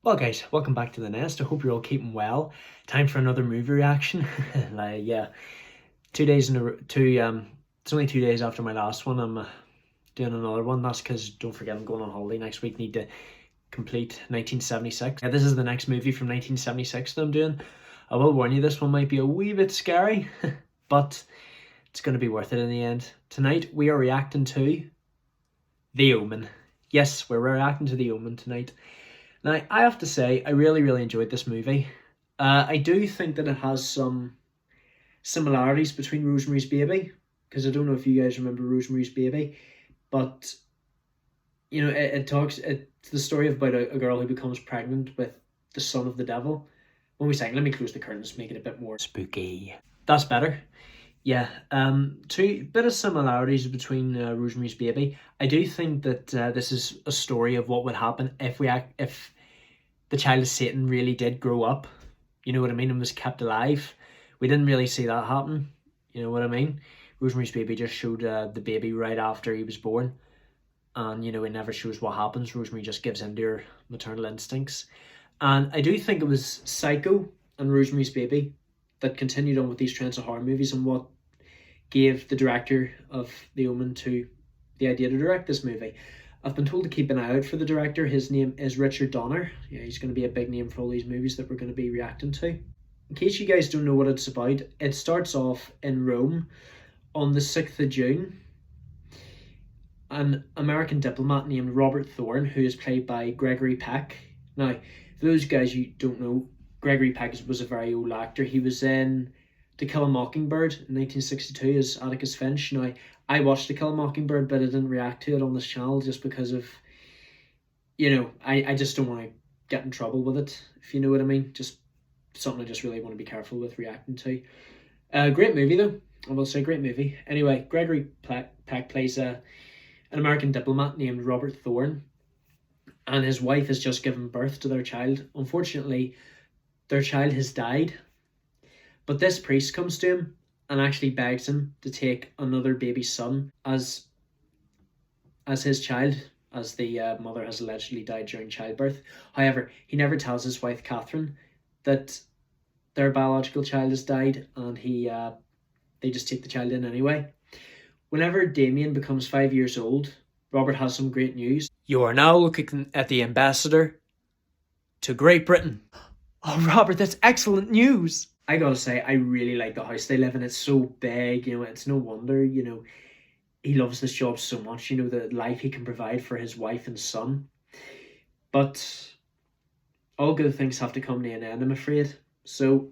Well guys, welcome back to the nest. I hope you're all keeping well. Time for another movie reaction. Yeah, 2 days in a it's only 2 days after my last one. I'm doing another one. That's because, don't forget, I'm going on holiday next week. Need to complete 1976. Yeah, this is the next movie from 1976 that I'm doing. I will warn you, this one might be a wee bit scary, but it's going to be worth it in the end. Tonight we are reacting to The Omen. Yes, we're reacting to The Omen tonight. Now, I have to say, I really enjoyed this movie. I do think that it has some similarities between Rosemary's Baby, because I don't know if you guys remember Rosemary's Baby, but, you know, it's the story about a girl who becomes pregnant with the son of the devil. One second, let me close the curtains, make it a bit more spooky. That's better. Yeah, two bit of similarities between Rosemary's Baby. I do think that this is a story of what would happen if the child of Satan really did grow up. You know what I mean? And was kept alive. We didn't really see that happen. You know what I mean? Rosemary's Baby just showed the baby right after he was born, and you know it never shows what happens. Rosemary just gives in to her maternal instincts, and I do think it was Psycho and Rosemary's Baby that continued on with these trends of horror movies, and what gave the director of The Omen to the idea to direct this movie. I've been told to keep an eye out for the director. His name is Richard Donner. Yeah, he's going to be a big name for all these movies that we're going to be reacting to. In case you guys don't know what it's about, it starts off in Rome on the 6th of June. An American diplomat named Robert Thorne, who is played by Gregory Peck. Now, for those guys you don't know, Gregory Peck was a very old actor. He was in To Kill a Mockingbird in 1962 as Atticus Finch. Now, I watched To Kill a Mockingbird, but I didn't react to it on this channel just because of, you know, I just don't want to get in trouble with it, if you know what I mean. Just something I just really want to be careful with reacting to. Great movie, though. I will say great movie. Anyway, Gregory Peck plays an American diplomat named Robert Thorne, and his wife has just given birth to their child. Unfortunately, their child has died, but this priest comes to him and actually begs him to take another baby son as his child, as the mother has allegedly died during childbirth. However, he never tells his wife Catherine that their biological child has died, and they just take the child in anyway. Whenever Damien becomes 5 years old, Robert has some great news. You are now looking at the ambassador to Great Britain. Oh, Robert, that's excellent news. I gotta say, I really like the house they live in. It's so big, you know, it's no wonder, you know, he loves this job so much, you know, the life he can provide for his wife and son. But all good things have to come to an end, I'm afraid. So,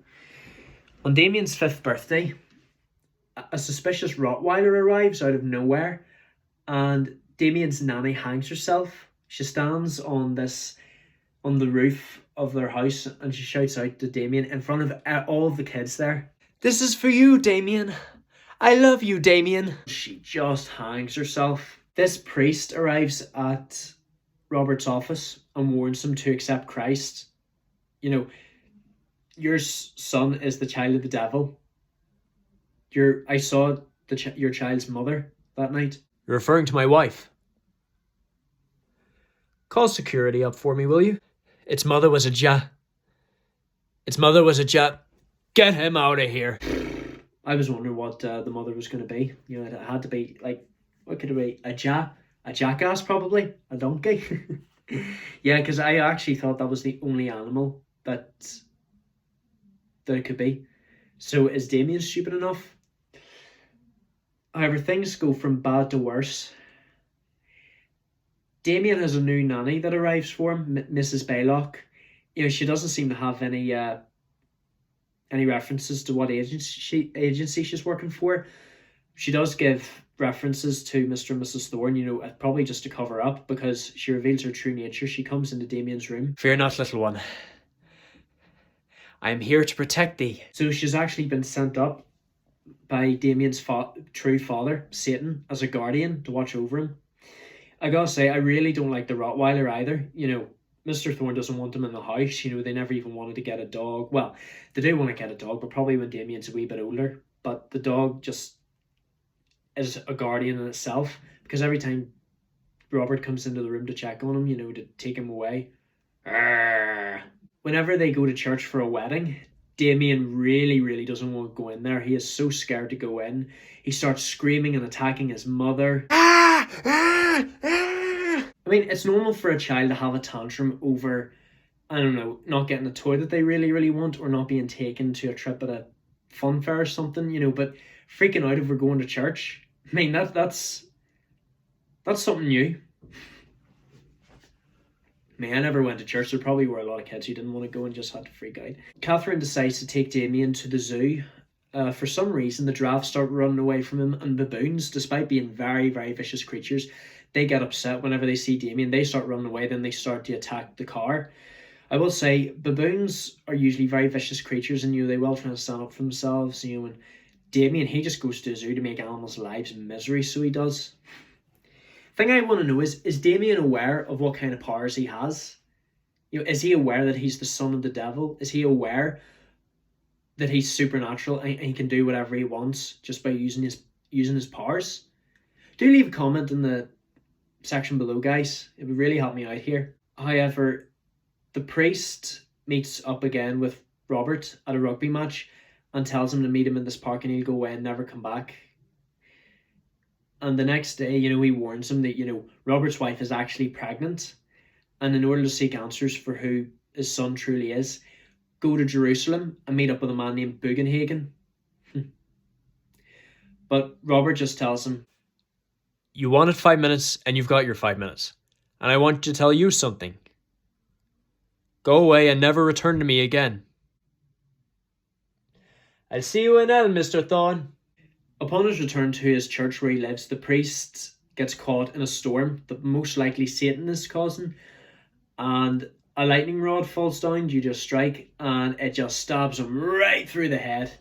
on Damien's 5th birthday, a suspicious Rottweiler arrives out of nowhere, and Damien's nanny hangs herself. She stands on the roof of their house, and she shouts out to Damien in front of all of the kids there, "This is for you, Damien. I love you, Damien." She just hangs herself. This priest arrives at Robert's office and warns him to accept Christ. You know, your son is the child of the devil. I saw your child's mother that night. You're referring to my wife. Call security up for me, will you? Its mother was a Its mother was a Get him out of here. I was wondering what the mother was going to be. You know, it had to be, like, what could it be? A jackass, probably? A donkey? Yeah, because I actually thought that was the only animal that it could be. So is Damien stupid enough? However, things go from bad to worse. Damien has a new nanny that arrives for him, Mrs. Baylock. You know, she doesn't seem to have any references to what agency she's working for. She does give references to Mr. and Mrs. Thorne, you know, probably just to cover up, because she reveals her true nature. She comes into Damien's room. Fear not, little one. I am here to protect thee. So she's actually been sent up by Damien's true father, Satan, as a guardian to watch over him. I gotta say, I really don't like the Rottweiler either. You know, Mr. Thorne doesn't want him in the house. You know, they never even wanted to get a dog. Well, they do want to get a dog, but probably when Damien's a wee bit older. But the dog just is a guardian in itself, because every time Robert comes into the room to check on him, you know, to take him away, whenever they go to church for a wedding, Damien really doesn't want to go in there. He is so scared to go in. He starts screaming and attacking his mother. I mean, it's normal for a child to have a tantrum over, I don't know, not getting a toy that they really want, or not being taken to a trip at a fun fair or something, you know, but freaking out over going to church, I mean, that's something new. I mean, I never went to church. There probably were a lot of kids who didn't want to go and just had to freak out. Catherine decides to take Damien to the zoo. For some reason, the giraffes start running away from him, and baboons, despite being very vicious creatures, they get upset whenever they see Damien. They start running away, then they start to attack the car. I will say, baboons are usually very vicious creatures, and they will try to stand up for themselves. And Damien, he just goes to the zoo to make animals' lives misery, so he does. Thing I want to know is Damien aware of what kind of powers he has? Is he aware that he's the son of the devil? Is he aware that he's supernatural and he can do whatever he wants just by using his powers? Do leave a comment in the section below, guys. It would really help me out here. However, the priest meets up again with Robert at a rugby match and tells him to meet him in this park and he'll go away and never come back. And the next day, he warns him that, Robert's wife is actually pregnant. And in order to seek answers for who his son truly is, go to Jerusalem and meet up with a man named Bugenhagen. But Robert just tells him, "You wanted 5 minutes and you've got your 5 minutes. And I want to tell you something. Go away and never return to me again." "I'll see you in hell, Mr. Thorne." Upon his return to his church where he lives, the priest gets caught in a storm that most likely Satan is causing, and a lightning rod falls down due to a strike, and it just stabs him right through the head.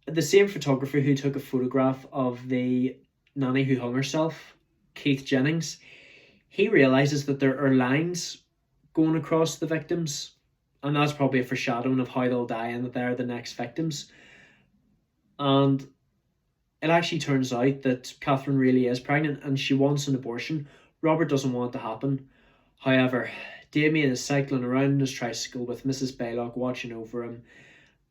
The same photographer who took a photograph of the nanny who hung herself, Keith Jennings, he realises that there are lines going across the victims, and that's probably a foreshadowing of how they'll die and that they're the next victims. And it actually turns out that Catherine really is pregnant and she wants an abortion. Robert doesn't want it to happen. However, Damien is cycling around on his tricycle with Mrs. Baylock watching over him.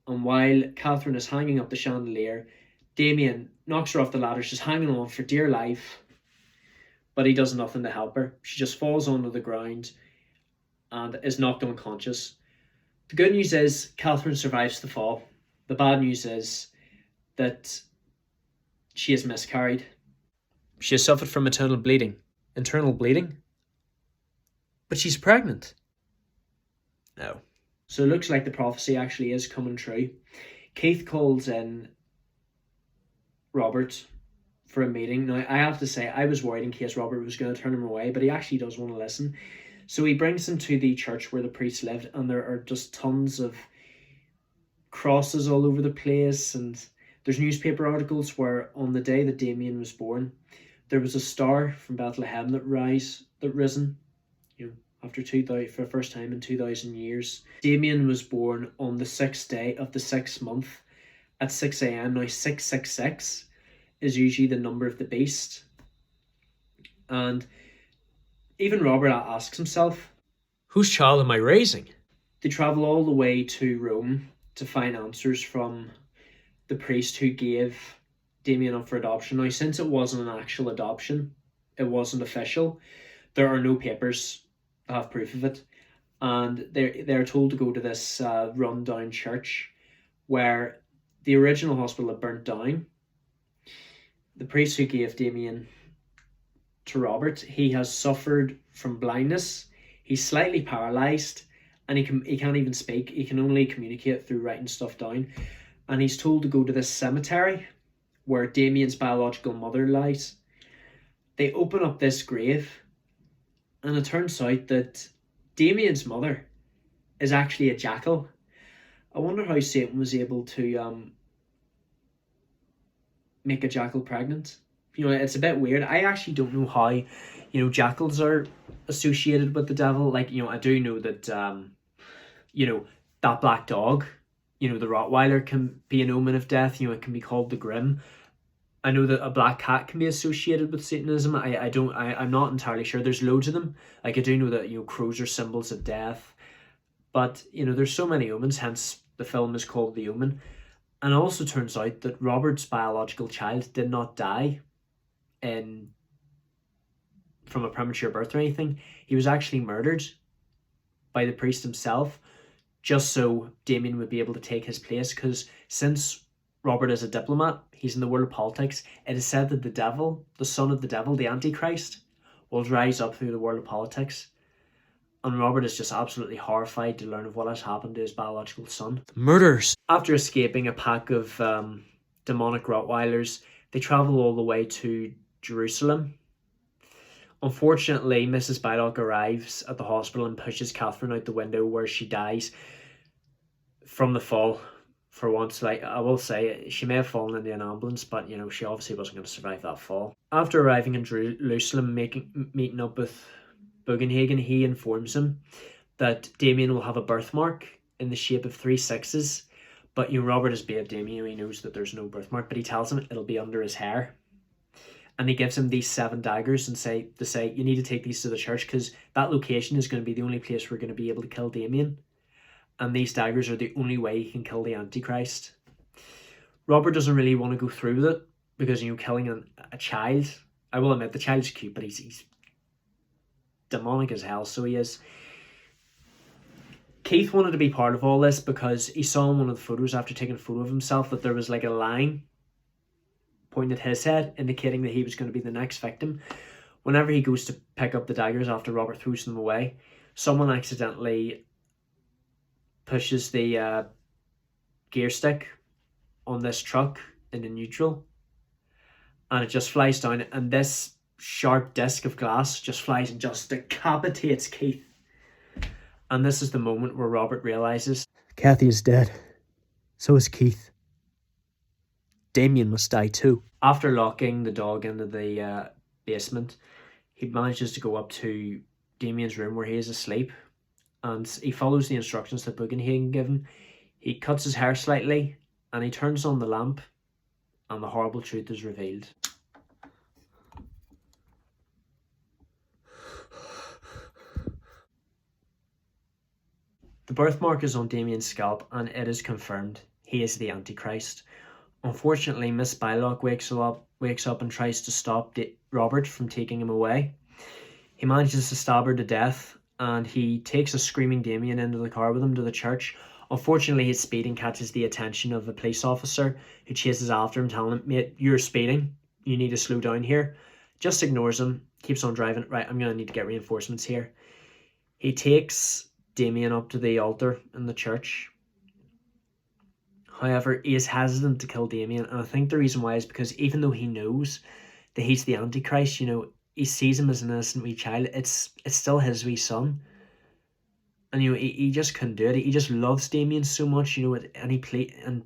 And while Catherine is hanging up the chandelier, Damien knocks her off the ladder. She's hanging on for dear life, but he does nothing to help her. She just falls onto the ground and is knocked unconscious. The good news is Catherine survives the fall. The bad news is that she has miscarried. She has suffered from maternal bleeding. Internal bleeding? But she's pregnant. No. So it looks like the prophecy actually is coming true. Keith calls in Robert for a meeting. Now, I have to say, I was worried in case Robert was going to turn him away, but he actually does want to listen. So he brings him to the church where the priest lived, and there are just tons of crosses all over the place, and there's newspaper articles where on the day that Damien was born, there was a star from Bethlehem that risen, after 2000, for the first time in 2,000 years. Damien was born on the 6th day of the 6th month at 6 a.m. Now, 666 is usually the number of the beast. And even Robert asks himself, whose child am I raising? They travel all the way to Rome to find answers from the priest who gave Damien up for adoption. Now, since it wasn't an actual adoption, it wasn't official, there are no papers that have proof of it. And they're told to go to this run-down church where the original hospital had burnt down. The priest who gave Damien to Robert, he has suffered from blindness. He's slightly paralysed, and he can't even speak. He can only communicate through writing stuff down. And he's told to go to this cemetery where Damien's biological mother lies. They open up this grave, and it turns out that Damien's mother is actually a jackal. I wonder how Satan was able to make a jackal pregnant. It's a bit weird. I actually don't know how, jackals are associated with the devil. Like, I do know that, that black dog, the Rottweiler can be an omen of death. It can be called the Grim. I know that a black cat can be associated with Satanism. I'm not entirely sure. There's loads of them. Like, I do know that, crows are symbols of death. But, there's so many omens, hence the film is called The Omen. And it also turns out that Robert's biological child did not die from a premature birth or anything. He was actually murdered by the priest himself, just so Damien would be able to take his place, because since Robert is a diplomat, he's in the world of politics, it is said that the devil, the son of the devil, the Antichrist, will rise up through the world of politics. And Robert is just absolutely horrified to learn of what has happened to his biological son. Murders. After escaping a pack of demonic Rottweilers, they travel all the way to Jerusalem. Unfortunately, Mrs. Bylock arrives at the hospital and pushes Catherine out the window, where she dies from the fall. For once, I will say, she may have fallen into an ambulance, but she obviously wasn't going to survive that fall. After arriving in Jerusalem, meeting up with Bugenhagen, he informs him that Damien will have a birthmark in the shape of 3 sixes. But Robert is being Damien, he knows that there's no birthmark, but he tells him it'll be under his hair. And he gives him these 7 daggers and say, you need to take these to the church, because that location is going to be the only place we're going to be able to kill Damien. And these daggers are the only way he can kill the Antichrist. Robert doesn't really want to go through with it, because, killing a child, I will admit the child's cute, but he's demonic as hell, so he is. Keith wanted to be part of all this because he saw in one of the photos, after taking a photo of himself, that there was like a line pointing at his head, indicating that he was going to be the next victim. Whenever he goes to pick up the daggers after Robert throws them away, someone accidentally pushes the gear stick on this truck into neutral, and it just flies down, and this sharp disc of glass just flies and just decapitates Keith. And this is the moment where Robert realizes Kathy is dead. So is Keith. Damien must die too. After locking the dog into the basement, he manages to go up to Damien's room where he is asleep, and he follows the instructions that Bugenhagen gave him. He cuts his hair slightly, and he turns on the lamp, and the horrible truth is revealed. The birthmark is on Damien's scalp, and it is confirmed he is the Antichrist. Unfortunately, Miss Bylock wakes up and tries to stop Robert from taking him away. He manages to stab her to death, and he takes a screaming Damien into the car with him to the church. Unfortunately, his speeding catches the attention of a police officer, who chases after him, telling him, "Mate, you're speeding. You need to slow down here." Just ignores him, keeps on driving. Right, I'm going to need to get reinforcements here. He takes Damien up to the altar in the church. However, he is hesitant to kill Damien, and I think the reason why is because even though he knows that he's the Antichrist, he sees him as an innocent wee child. It's still his wee son, and he just couldn't do it. He just loves Damien so much, and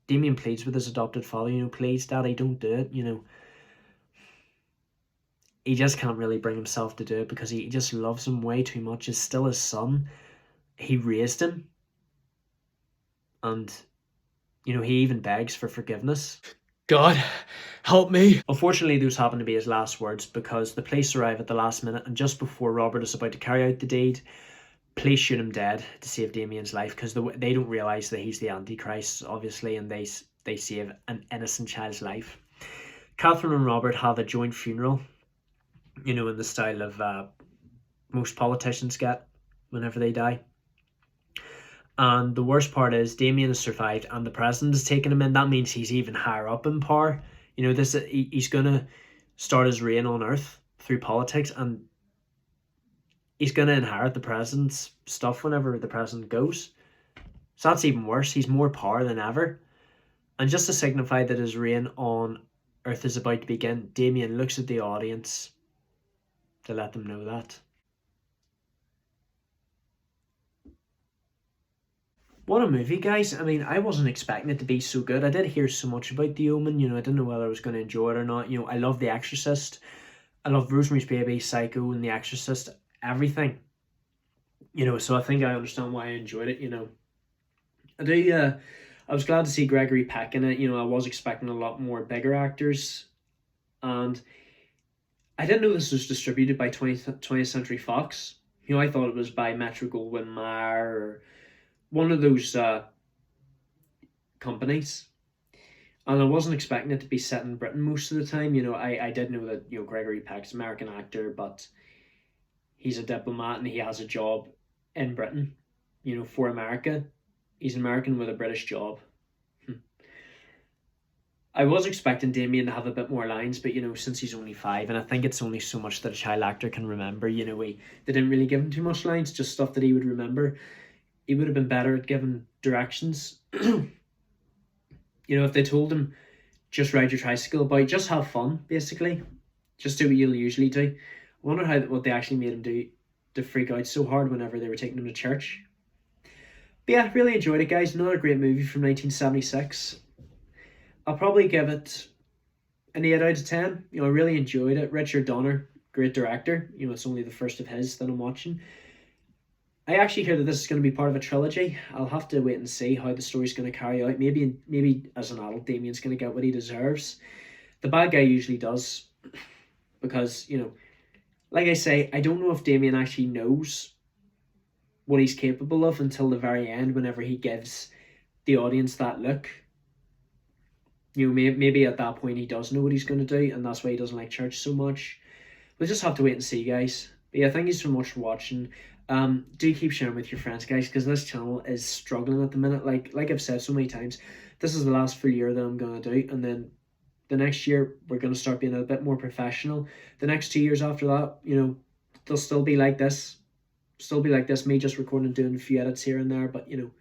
Damien pleads with his adopted father, "Please, Daddy, don't do it." He just can't really bring himself to do it because he just loves him way too much. It's still his son. He raised him. And, he even begs for forgiveness. God, help me. Unfortunately, those happen to be his last words, because the police arrive at the last minute, and just before Robert is about to carry out the deed, police shoot him dead to save Damien's life, because they don't realise that he's the Antichrist, obviously, and they save an innocent child's life. Catherine and Robert have a joint funeral, in the style of most politicians get whenever they die. And the worst part is Damien has survived, and the president has taken him in. That means he's even higher up in power. He's going to start his reign on Earth through politics, and he's going to inherit the president's stuff whenever the president goes. So that's even worse. He's more power than ever. And just to signify that his reign on Earth is about to begin, Damien looks at the audience to let them know that. What a movie, guys. I mean, I wasn't expecting it to be so good. I did hear so much about The Omen, I didn't know whether I was going to enjoy it or not. I love The Exorcist. I love Rosemary's Baby, Psycho, and The Exorcist. Everything. So I think I understand why I enjoyed it, I was glad to see Gregory Peck in it. I was expecting a lot more bigger actors. And I didn't know this was distributed by 20th Century Fox. You know, I thought it was by Metro-Goldwyn-Mayer or one of those companies. And I wasn't expecting it to be set in Britain most of the time. You know, I did know that, you know, Gregory Peck's an American actor, but he's a diplomat and he has a job in Britain, you know, for America. He's an American with a British job. I was expecting Damien to have a bit more lines, but, you know, since he's only 5, and I think it's only so much that a child actor can remember, you know, they didn't really give him too much lines, just stuff that he would remember. He would have been better at giving directions. You know, if they told him, just ride your tricycle about, just have fun, basically. Just do what you'll usually do. I wonder what they actually made him do to freak out so hard whenever they were taking him to church. But yeah, really enjoyed it, guys. Another great movie from 1976. I'll probably give it an 8 out of 10. You know, I really enjoyed it. Richard Donner, great director. You know, it's only the first of his that I'm watching. I actually hear that this is going to be part of a trilogy. I'll have to wait and see how the story's going to carry out. Maybe as an adult, Damien's going to get what he deserves. The bad guy usually does. Because, you know, like I say, I don't know if Damien actually knows what he's capable of until the very end, whenever he gives the audience that look. You know, maybe at that point he does know what he's going to do, and that's why he doesn't like church so much. We'll just have to wait and see, guys. But yeah, thank you so much for watching. Do keep sharing with your friends, guys, because this channel is struggling at the minute. Like I've said so many times, this is the last full year that I'm going to do, and then the next year we're going to start being a bit more professional. The next 2 years after that, you know, they'll still be like this. Me just recording and doing a few edits here and there, but, you know,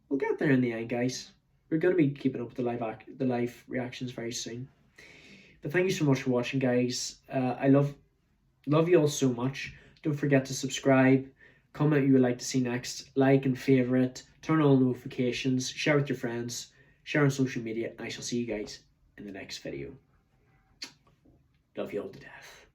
we'll get there in the end, guys. We're going to be keeping up with the live reactions very soon. But thank you so much for watching, guys. I love you all so much. Don't forget to subscribe, comment what you would like to see next, like and favorite, turn on notifications, share with your friends, share on social media, and I shall see you guys in the next video. Love you all to death.